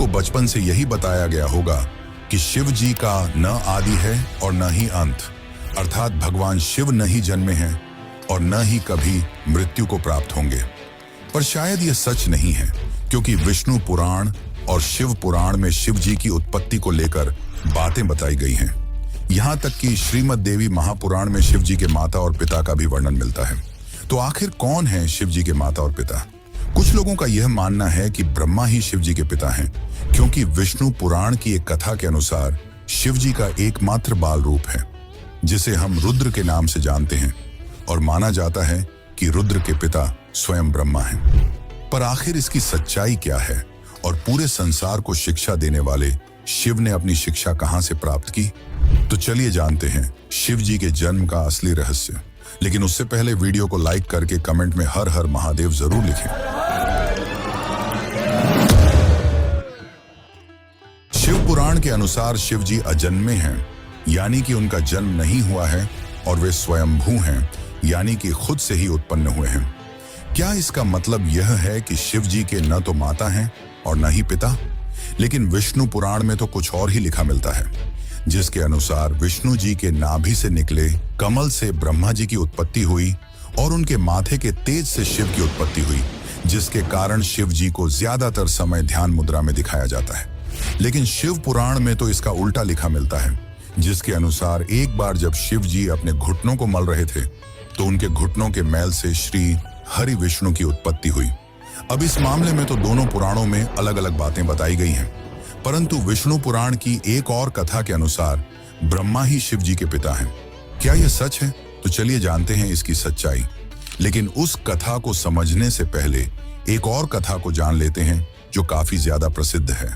को बचपन से यही बताया गया होगा कि शिव जी का न आदि है और न ही अंत, अर्थात भगवान शिव न ही जन्मे हैं और न ही कभी मृत्यु को प्राप्त होंगे। पर शायद यह सच नहीं है, क्योंकि विष्णु पुराण और शिव पुराण में शिव जी की उत्पत्ति को लेकर बातें बताई गई हैं। यहाँ तक कि श्रीमद् देवी महापुराण में शिव जी के माता और पिता का भी वर्णन मिलता है। तो आखिर कौन है शिव जी के माता और पिता? कुछ लोगों का यह मानना है कि ब्रह्मा ही शिव जी के पिता हैं, क्योंकि विष्णु पुराण की एक कथा के अनुसार शिव जी का एकमात्र बाल रूप है, जिसे हम रुद्र के नाम से जानते हैं, और माना जाता है कि रुद्र के पिता स्वयं ब्रह्मा हैं। पर आखिर इसकी सच्चाई क्या है और पूरे संसार को शिक्षा देने वाले शिव ने अपनी शिक्षा कहां से प्राप्त की? तो चलिए जानते हैं शिव जी के जन्म का असली रहस्य। लेकिन उससे पहले वीडियो को लाइक करके कमेंट में हर हर महादेव जरूर लिखें। शिव पुराण के अनुसार शिव जी अजन्मे हैं, यानी कि उनका जन्म नहीं हुआ है, और वे स्वयंभू हैं, यानी कि खुद से ही उत्पन्न हुए हैं। क्या इसका मतलब यह है कि शिव जी के न तो माता हैं और न ही पिता? लेकिन विष्णु पुराण में तो कुछ और ही लिखा मिलता है, जिसके अनुसार विष्णु जी के नाभि से निकले कमल से ब्रह्मा जी की उत्पत्ति हुई और उनके माथे के तेज से शिव की उत्पत्ति हुई, जिसके कारण शिव जी को ज्यादातर समय ध्यान मुद्रा में दिखाया जाता है। लेकिन शिव पुराण में तो इसका उल्टा लिखा मिलता है, जिसके अनुसार एक बार जब शिव जी अपने घुटनों को मल रहे थे तो उनके घुटनों के मैल से श्री हरि विष्णु की उत्पत्ति हुई। अब इस मामले में तो दोनों पुराणों में अलग अलग बातें बताई गई हैं, परंतु विष्णु पुराण की एक और कथा के अनुसार ब्रह्मा ही शिव जी के पिता हैं। क्या यह सच है? तो चलिए जानते हैं इसकी सच्चाई। लेकिन उस कथा को समझने से पहले एक और कथा को जान लेते हैं, जो काफी ज्यादा प्रसिद्ध है।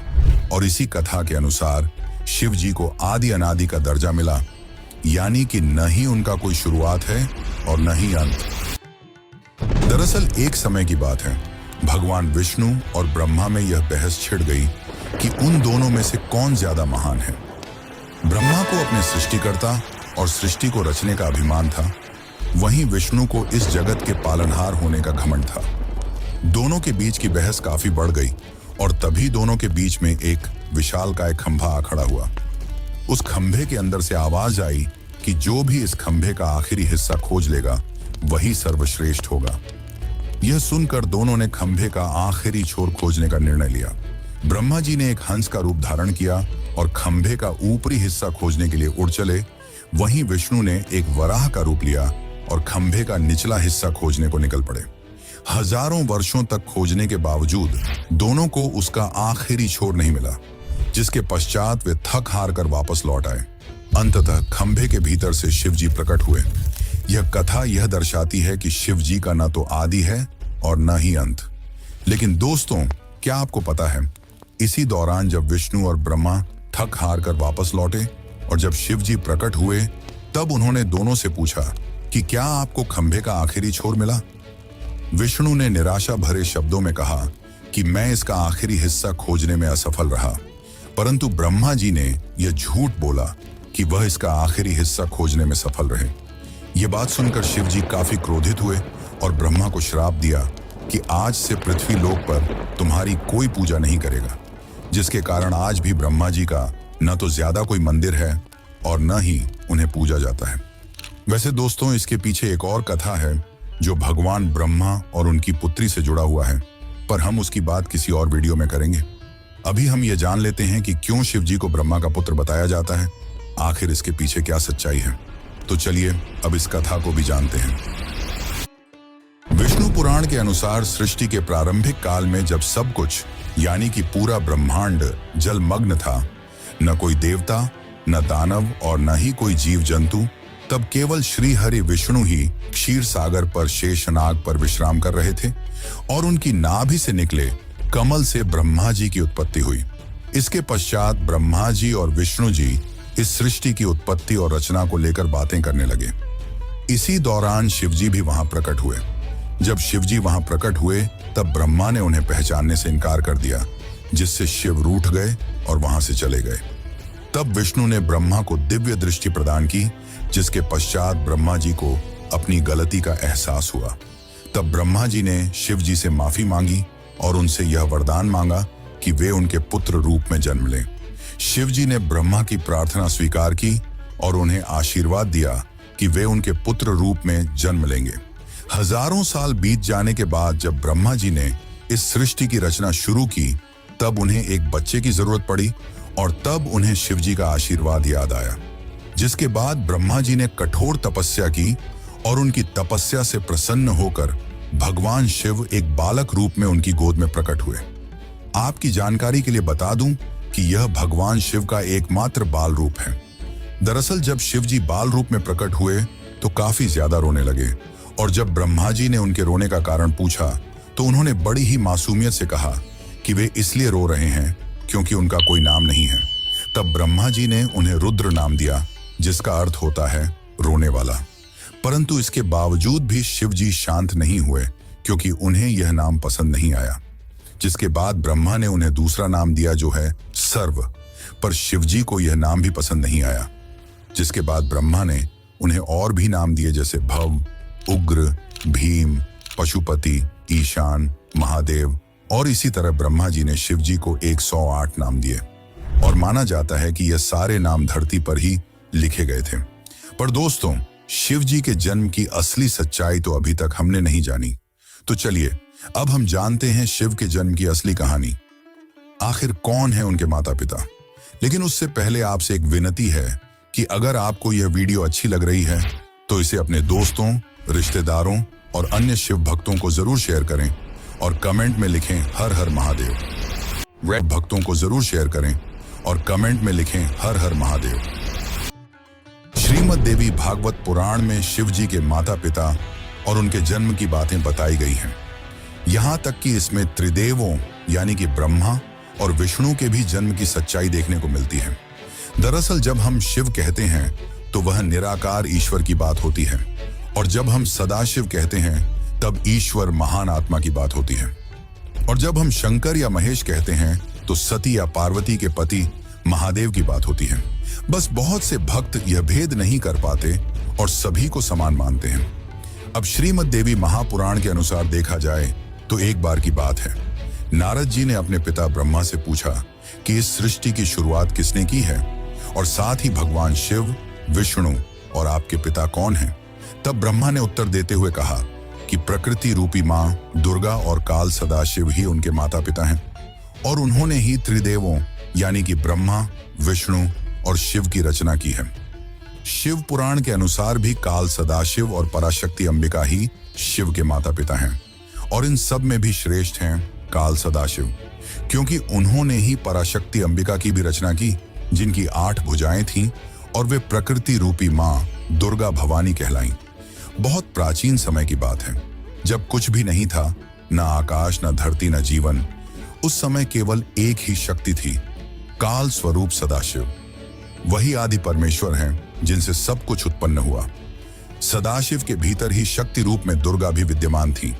और इसी कथा के अनुसार शिव जी को आदि अनादि का दर्जा मिला, यानी कि न ही उनका कोई शुरुआत है और न ही अंत। दरअसल एक समय की बात है, भगवान विष्णु और ब्रह्मा में यह बहस छिड़ गई कि उन दोनों में से कौन ज्यादा महान है। ब्रह्मा को अपने सृष्टिकर्ता और सृष्टि को रचने का अभिमान था, वहीं विष्णु को इस जगत के पालनहार होने का घमंड था। दोनों के बीच की बहस काफी बढ़ गई और तभी दोनों के बीच में एक विशालकाय खंभा आ खड़ा हुआ। उस खंभे के अंदर से आवाज आई कि जो भी इस खंभे का आखिरी हिस्सा खोज लेगा वही सर्वश्रेष्ठ होगा। यह सुनकर दोनों ने खंभे का आखिरी छोर खोजने का निर्णय लिया। ब्रह्मा जी ने एक हंस का रूप धारण किया और खंभे का ऊपरी हिस्सा खोजने के लिए उड़ चले। वहीं विष्णु ने एक वराह का रूप लिया और खंभे का निचला हिस्सा खोजने को निकल पड़े। हजारों वर्षों तक खोजने के बावजूद दोनों को उसका आखिरी छोर नहीं मिला, जिसके पश्चात वे थक हार कर वापस लौट आए। अंततः खंभे के भीतर से शिव जी प्रकट हुए। यह कथा यह दर्शाती है कि शिव जी का न तो आदि है और न ही अंत। लेकिन दोस्तों, क्या आपको पता है, इसी दौरान जब विष्णु और ब्रह्मा थक हार कर वापस लौटे और जब शिव जी प्रकट हुए, तब उन्होंने दोनों से पूछा कि क्या आपको खंभे का आखिरी छोर मिला? विष्णु ने निराशा भरे शब्दों में कहा कि मैं इसका आखिरी हिस्सा खोजने में असफल रहा, परंतु ब्रह्मा जी ने यह झूठ बोला कि वह इसका आखिरी हिस्सा खोजने में सफल रहे। यह बात सुनकर शिव जी काफी क्रोधित हुए और ब्रह्मा को श्राप दिया कि आज से पृथ्वी लोक पर तुम्हारी कोई पूजा नहीं करेगा, जिसके कारण आज भी ब्रह्मा जी का न तो ज्यादा कोई मंदिर है और न ही उन्हें पूजा जाता है। वैसे दोस्तों, इसके पीछे एक और कथा है जो भगवान ब्रह्मा और उनकी पुत्री से जुड़ा हुआ है, पर हम उसकी बात किसी और वीडियो में करेंगे। अभी हम ये जान लेते हैं कि क्यों शिव जी को ब्रह्मा का पुत्र बताया जाता है, आखिर इसके पीछे क्या सच्चाई है। तो चलिए अब इस कथा को भी जानते हैं। विष्णु पुराण के अनुसार सृष्टि के प्रारंभिक काल में जब सब कुछ यानी कि पूरा ब्रह्मांड जलमग्न था, न कोई देवता, न दानव और न ही कोई जीव जंतु, तब केवल श्री हरि विष्णु ही क्षीर सागर पर शेषनाग पर विश्राम कर रहे थे और उनकी नाभि से निकले कमल से ब्रह्मा जी की उत्पत्ति हुई। इसके पश्चात ब्रह्मा जी और विष्णु जी इस सृष्टि की उत्पत्ति और रचना को लेकर बातें करने लगे। इसी दौरान शिवजी भी वहां प्रकट हुए। जब शिवजी वहां प्रकट हुए तब ब्रह्मा ने उन्हें पहचानने से इनकार कर दिया, जिससे शिव रूठ गए और वहां से चले गए। तब विष्णु ने ब्रह्मा को दिव्य दृष्टि प्रदान की, जिसके पश्चात ब्रह्मा जी को अपनी गलती का एहसास हुआ। तब ब्रह्मा जी ने शिव जी से माफी मांगी और उनसे यह वरदान मांगा कि वे उनके पुत्र रूप में जन्म लें। शिव जी ने ब्रह्मा की प्रार्थना स्वीकार की और उन्हें आशीर्वाद दिया कि वे उनके पुत्र रूप में जन्म लेंगे। हजारों साल बीत जाने के बाद जब ब्रह्मा जी ने इस सृष्टि की रचना शुरू की, तब उन्हें एक बच्चे की जरूरत पड़ी और तब उन्हें शिव जी का आशीर्वाद याद आया। जिसके बाद ब्रह्मा जी ने कठोर तपस्या की और उनकी तपस्या से प्रसन्न होकर भगवान शिव एक बालक रूप में उनकी गोद में प्रकट हुए। आपकी जानकारी के लिए बता दूं कि यह भगवान शिव का एकमात्र बाल रूप है। दरअसल जब शिव जी बाल रूप में प्रकट हुए तो काफी ज्यादा रोने लगे और जब ब्रह्मा जी ने उनके रोने का कारण पूछा तो उन्होंने बड़ी ही मासूमियत से कहा कि वे इसलिए रो रहे हैं क्योंकि उनका कोई नाम नहीं है। तब ब्रह्मा जी ने उन्हें रुद्र नाम दिया, जिसका अर्थ होता है रोने वाला। परंतु इसके बावजूद भी शिव जी शांत नहीं हुए क्योंकि उन्हें यह नाम पसंद नहीं आया। जिसके बाद ब्रह्मा ने उन्हें दूसरा नाम दिया जो है सर्व, पर शिव जी को यह नाम भी पसंद नहीं आया। जिसके बाद ब्रह्मा ने उन्हें और भी नाम दिए जैसे भव, उग्र, भीम, पशुपति, ईशान, महादेव और इसी तरह ब्रह्मा जी ने शिव जी को 108 नाम दिए और माना जाता है कि यह सारे नाम धरती पर ही लिखे गए थे। पर दोस्तों, शिव जी के जन्म की असली सच्चाई तो अभी तक हमने नहीं जानी। तो चलिए अब हम जानते हैं शिव के जन्म की असली कहानी। आखिर कौन है उनके माता पिता। लेकिन उससे पहले आपसे एक विनती है कि अगर आपको यह वीडियो अच्छी लग रही है तो इसे अपने दोस्तों, रिश्तेदारों और अन्य शिव भक्तों को जरूर शेयर करें और कमेंट में लिखें हर हर महादेव। रेड भक्तों को जरूर शेयर करें और कमेंट में लिखें हर हर महादेव। श्रीमद् देवी भागवत पुराण में शिव जी के माता पिता और उनके जन्म की बातें बताई गई हैं। यहाँ तक कि इसमें त्रिदेवों यानी कि ब्रह्मा और विष्णु के भी जन्म की सच्चाई देखने को मिलती है। दरअसल जब हम शिव कहते हैं तो वह निराकार ईश्वर की बात होती है और जब हम सदाशिव कहते हैं तब ईश्वर महान आत्मा की बात होती है और जब हम शंकर या महेश कहते हैं तो सती या पार्वती के पति महादेव की बात होती है। बस बहुत से भक्त यह भेद नहीं कर पाते और सभी को समान मानते हैं। अब श्रीमद् देवी महापुराण के अनुसार देखा जाए तो एक बार की बात है, नारद जी ने अपने पिता ब्रह्मा से पूछा कि इस सृष्टि की शुरुआत किसने की है और साथ ही भगवान शिव, विष्णु और आपके पिता कौन हैं। तब ब्रह्मा ने उत्तर देते हुए कहा कि प्रकृति रूपी माँ दुर्गा और काल सदाशिव ही उनके माता पिता हैं और उन्होंने ही त्रिदेवों यानी कि ब्रह्मा, विष्णु और शिव की रचना की है। शिव पुराण के अनुसार भी काल सदाशिव और पराशक्ति अंबिका ही शिव के माता पिता हैं और इन सब में भी श्रेष्ठ हैं काल सदाशिव, क्योंकि उन्होंने ही पराशक्ति अंबिका की भी रचना की, जिनकी 8 भुजाएं थीं और वे प्रकृति रूपी माँ दुर्गा भवानी कहलाईं। बहुत प्राचीन समय की बात है, जब कुछ भी नहीं था, न आकाश, न धरती, न जीवन। उस समय केवल एक ही शक्ति थी, काल स्वरूप सदाशिव। वही आदि परमेश्वर हैं जिनसे सब कुछ उत्पन्न हुआ। सदाशिव के भीतर ही शक्ति रूप में दुर्गा भी विद्यमान थी।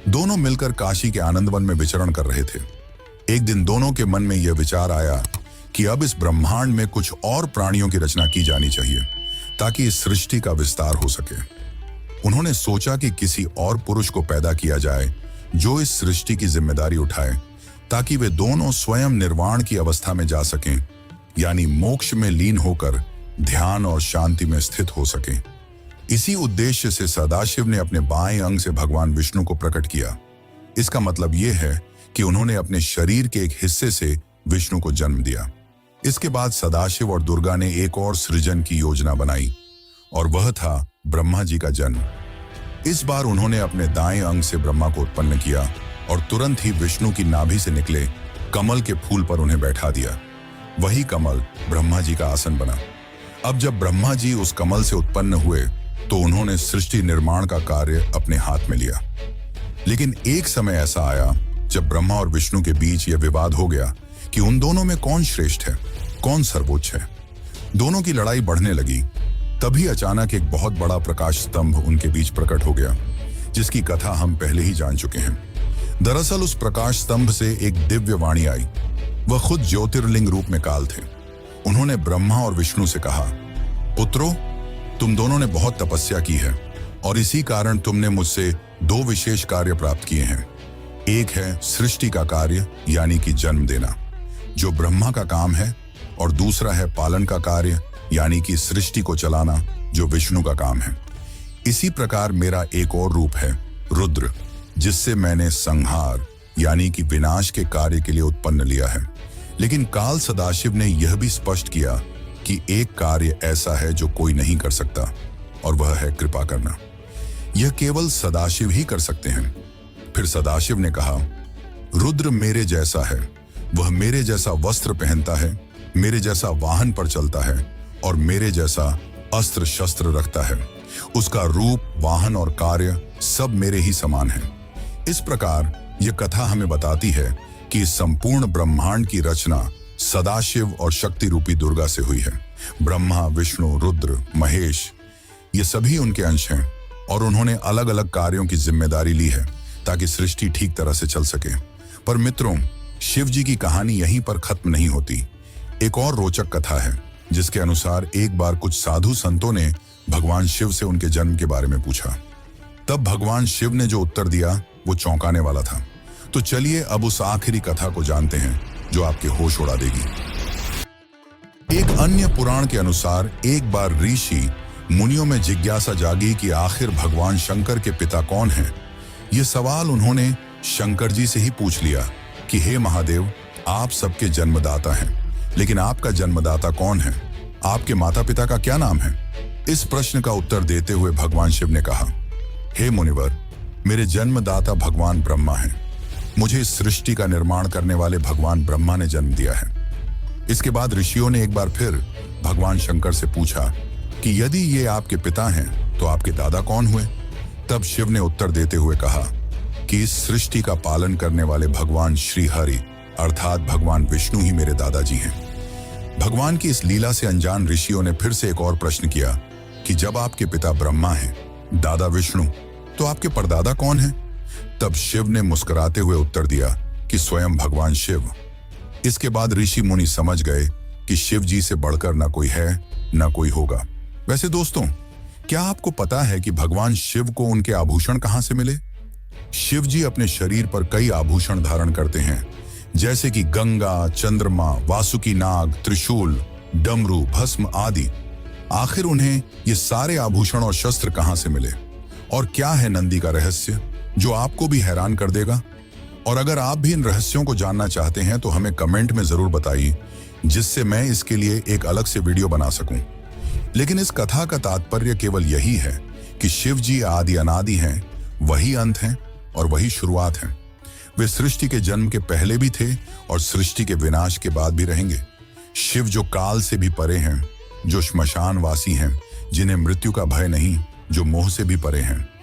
दोनों मिलकर काशी के आनंदवन में विचरण कर रहे थे। एक दिन दोनों के मन में यह विचार आया कि अब इस ब्रह्मांड में कुछ और प्राणियों की रचना की जानी चाहिए ताकि इस सृष्टि का विस्तार हो सके। उन्होंने सोचा कि किसी और पुरुष को पैदा किया जाए जो इस सृष्टि की जिम्मेदारी उठाए ताकि वे दोनों स्वयं निर्वाण की अवस्था में जा सकें, यानी मोक्ष में लीन होकर ध्यान और शांति में स्थित हो सकें। इसी उद्देश्य से सदाशिव ने अपने बाएं अंग से भगवान विष्णु को प्रकट किया। इसका मतलब यह है कि उन्होंने अपने शरीर के एक हिस्से से विष्णु को जन्म दिया। इसके बाद सदाशिव और दुर्गा ने एक और सृजन की योजना बनाई और वह था ब्रह्मा जी का जन्म। इस बार उन्होंने अपने दाएं अंग से ब्रह्मा को उत्पन्न किया और तुरंत ही विष्णु की नाभि से निकले कमल के फूल पर उन्हें बैठा दिया। वही कमल ब्रह्मा जी का आसन बना। अब जब ब्रह्मा जी उस कमल से उत्पन्न हुए तो उन्होंने सृष्टि निर्माण का कार्य अपने हाथ में लिया। लेकिन एक समय ऐसा आया जब ब्रह्मा और विष्णु के बीच यह विवाद हो गया कि उन दोनों में कौन श्रेष्ठ है, कौन सर्वोच्च है। दोनों की लड़ाई बढ़ने लगी। तभी अचानक एक बहुत बड़ा प्रकाश स्तंभ उनके बीच प्रकट हो गया, जिसकी कथा हम पहले ही जान चुके हैं। दरअसल उस प्रकाश स्तंभ से एक दिव्य वाणी आई। वह खुद ज्योतिर्लिंग रूप में काल थे। उन्होंने ब्रह्मा और विष्णु से कहा, पुत्रों, तुम दोनों ने बहुत तपस्या की है और इसी कारण तुमने मुझसे 2 विशेष कार्य प्राप्त किए हैं। एक है सृष्टि का कार्य यानी कि जन्म देना, जो ब्रह्मा का काम है, और दूसरा है पालन का कार्य यानी कि सृष्टि को चलाना, जो विष्णु का काम है। इसी प्रकार मेरा एक और रूप है रुद्र, जिससे मैंने संहार यानी कि विनाश के कार्य के लिए उत्पन्न लिया है। लेकिन काल सदाशिव ने यह भी स्पष्ट किया कि एक कार्य ऐसा है जो कोई नहीं कर सकता, और वह है कृपा करना। यह केवल सदाशिव ही कर सकते हैं। फिर सदाशिव ने कहा, रुद्र मेरे जैसा है, वह मेरे जैसा वस्त्र पहनता है, मेरे जैसा वाहन पर चलता है और मेरे जैसा अस्त्र शस्त्र रखता है। उसका रूप, वाहन और कार्य सब मेरे ही समान है। इस प्रकार यह कथा हमें बताती है कि संपूर्ण ब्रह्मांड की रचना सदाशिव और शक्ति रूपी दुर्गा से हुई है। ब्रह्मा, विष्णु, रुद्र, महेश ये सभी उनके अंश हैं और उन्होंने अलग अलग कार्यों की जिम्मेदारी ली है ताकि सृष्टि ठीक तरह से चल सके। पर मित्रों, शिव जी की कहानी यहीं पर खत्म नहीं होती। एक और रोचक कथा है जिसके अनुसार एक बार कुछ साधु संतों ने भगवान शिव से उनके जन्म के बारे में पूछा। तब भगवान शिव ने जो उत्तर दिया वो चौंकाने वाला था। तो चलिए अब उस आखिरी कथा को जानते हैं जो आपके होश उड़ा देगी। एक अन्य पुराण के अनुसार एक बार ऋषि मुनियों में जिज्ञासा जागी कि आखिर भगवान शंकर के पिता कौन हैं। ये सवाल उन्होंने शंकर जी से ही पूछ लिया कि हे महादेव, आप सबके जन्मदाता हैं, लेकिन आपका जन्मदाता कौन है? आपके माता पिता का क्या नाम है? इस प्रश्न का उत्तर देते हुए भगवान शिव ने कहा, हे मुनिवर, मेरे जन्मदाता भगवान ब्रह्मा हैं। मुझे इस सृष्टि का निर्माण करने वाले भगवान ब्रह्मा ने जन्म दिया है। इसके बाद ऋषियों ने एक बार फिर भगवान शंकर से पूछा कि यदि ये आपके पिता हैं तो आपके दादा कौन हुए? तब शिव ने उत्तर देते हुए कहा कि इस सृष्टि का पालन करने वाले भगवान श्री हरि अर्थात भगवान विष्णु ही मेरे दादाजी हैं। भगवान की इस लीला से अनजान ऋषियों ने फिर से एक और प्रश्न किया कि जब आपके पिता ब्रह्मा हैं, दादा विष्णु, तो आपके परदादा कौन हैं? तब शिव ने मुस्कुराते हुए उत्तर दिया कि स्वयं भगवान शिव। इसके बाद ऋषि मुनि समझ गए कि शिव जी से बढ़कर न कोई है न कोई होगा। वैसे दोस्तों, क्या आपको पता है कि भगवान शिव को उनके आभूषण कहां से मिले? शिव जी अपने शरीर पर कई आभूषण धारण करते हैं, जैसे कि गंगा, चंद्रमा, वासुकी नाग, त्रिशूल, डमरू, भस्म आदि। आखिर उन्हें ये सारे आभूषण और शस्त्र कहां से मिले? और क्या है नंदी का रहस्य जो आपको भी हैरान कर देगा? और अगर आप भी इन रहस्यों को जानना चाहते हैं तो हमें कमेंट में जरूर बताइए, जिससे मैं इसके लिए एक अलग से वीडियो बना सकूं। लेकिन इस कथा का तात्पर्य केवल यही है कि शिव जी आदि अनादि हैं, वही अंत हैं और वही शुरुआत हैं। वे सृष्टि के जन्म के पहले भी थे और सृष्टि के विनाश के बाद भी रहेंगे। शिव जो काल से भी परे हैं, जो श्मशानवासी हैं, जिन्हें मृत्यु का भय नहीं, जो मोह से भी परे हैं।